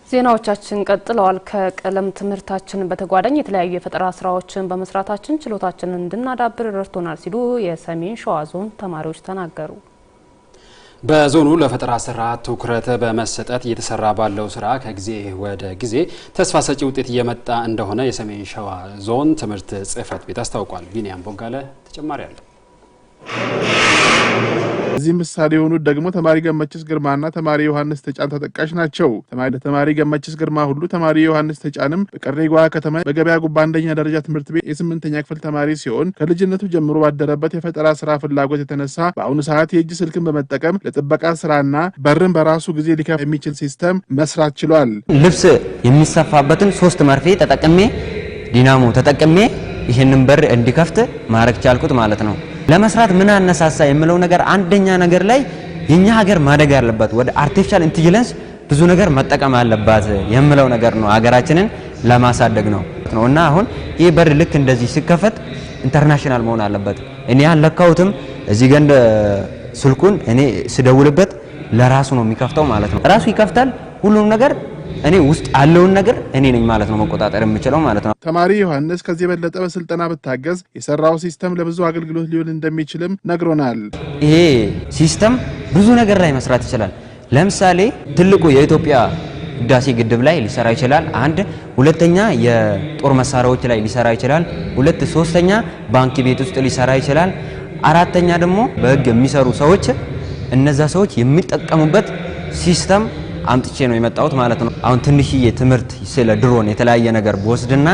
ዜናዎቻችን ቀጥለዋል። ከቀለም ትምህርታችን በተጓዳኝ የተለያዩ የፈጠራ ስራዎችን በመስራታችን ችሎታችንን እንድናዳብር ረድቶናል ሲሉ የሰሜን ሸዋ ዞን ተማሪዎች ተናገሩ። በዞኑ ለፈጠራ ስራ ትኩረት በመሰጠት እየተሰራ ባለው ስራ ከጊዜ ወደ ጊዜ ተስፋ ሰጪ ውጤት እየመጣ እንደሆነ የሰሜን ሸዋ ዞን ትምህርት ጽሕፈት ቤት አስታውቋል። ቢኒያም ቦጋለ ተጨማሪ አለ። እዚህ ምሳሌ የሆኑት ደግሞ ተማሪ ገመችስ ግርማና ተማሪ ዮሐንስ ተጫን ተጠቃሽ ናቸው። ተማሪ ገመችስ ግርማ ሁሉ ተማሪ ዮሐንስ ተጫንም በቀሬጓ ከተማ በገበያ ጉባ አንደኛ ደረጃ ትምህርት ቤት የ8ኛ ክፍል ተማሪ ሲሆን ከልጅነቱ ጀምሮ ባደረበት የፈጠራ ስራ ፍላጎት የተነሳ በአሁኑ ሰዓት የእጅ ስልክን በመጠቀም ለጥበቃ ስራና በርን በራሱ ጊዜ ሊከፍት የሚችል ሲስተም መስራት ችሏል። ልብስ የሚሰፋበትን 3 መርፌ ተጠቅሜ ዲናሞ ተጠቅሜ ይሄንን በር እንዲከፍት ማድረግ ቻልኩት ማለት ነው። ለመስራት ምን አነሳሳ የምለው ነገር አንደኛ ነገር ላይ የኛ ሀገር ማደግ ያለበት ወደ አርቲፊሻል ኢንተለጀንስ ብዙ ነገር መጠቀም አለባት የምለው ነገር ነው። ሀገራችንን ለማሳደግ ነውና አሁን ይሄ በር ልክ እንደዚህ ሲከፈት ኢንተርናሽናል መሆን አለበት። እኔ ያለካውትም እዚህ ገንደ ስልኩን እኔ ስደውልበት ለራሱ ነው የሚከፍተው ማለት ነው። ራሱ ይከፍታል ሁሉም ነገር እኔ ውስጥ ያለውን ነገር እኔ ነኝ ማለት ነው መቆጣጠር የምችለው ማለት ነው። ተማሪ ዮሐንስ ከዚህ የበለጠ በስልጠና ብታገዝ የሰራው ሲስተም ለብዙ አገልግሎት ሊሆን እንደሚችልም ነግሮናል። ይሄ ሲስተም ብዙ ነገር ላይ መስራት ይችላል። ለምሳሌ ትልቁ የኢትዮጵያ ህዳሴ ግድብ ላይ ሊሰራ ይችላል። አንድ ሁለተኛ የጦር መሳሪያዎች ላይ ሊሰራ ይችላል። ሁለት ሶስተኛ ባንክ ቤት ውስጥ ሊሰራ ይችላል። አራተኛ ደግሞ በህግ የሚሰሩ ሰዎች እነዛ ሰዎች የሚጠቀሙበት ሲስተም አምጥቼ ነው የመጣሁት ማለት ነው። አሁን ትንሽዬ ትምህርት ስለ ድሮን የተለያየ ነገር በወስድና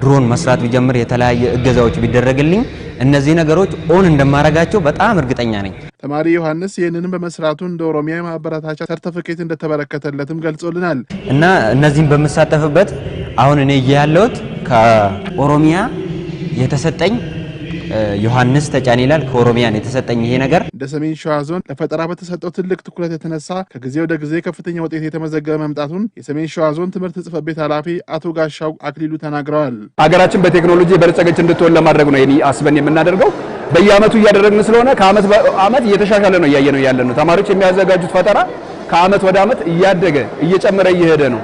ድሮን መስራት ቢጀምር የተለያየ እገዛዎች ቢደረግልኝ እነዚህ ነገሮች ኦን እንደማረጋቸው በጣም እርግጠኛ ነኝ። ተማሪ ዮሐንስ ይህንንም በመስራቱ እንደ ኦሮሚያ ማህበረታቻ ሰርቲፊኬት እንደተበረከተለትም ገልጾልናል። እና እነዚህን በመሳተፍበት አሁን እኔ ያለሁት ከኦሮሚያ የተሰጠኝ ዮሐንስ ተጫን ይላል። ከኦሮሚያን የተሰጠኝ ይሄ ነገር እንደ ሰሜን ሸዋ ዞን ለፈጠራ በተሰጠው ትልቅ ትኩረት የተነሳ ከጊዜ ወደ ጊዜ ከፍተኛ ውጤት የተመዘገበ መምጣቱን የሰሜን ሸዋ ዞን ትምህርት ጽሕፈት ቤት ኃላፊ አቶ ጋሻው አክሊሉ ተናግረዋል። ሀገራችን በቴክኖሎጂ በለጸገች እንድትሆን ለማድረግ ነው ይሄን አስበን የምናደርገው። በየአመቱ እያደረግን ስለሆነ ከአመት በአመት እየተሻሻለ ነው ያለነው። ተማሪዎች የሚያዘጋጁት ፈጠራ ከአመት ወደ አመት እያደገ እየጨመረ እየሄደ ነው።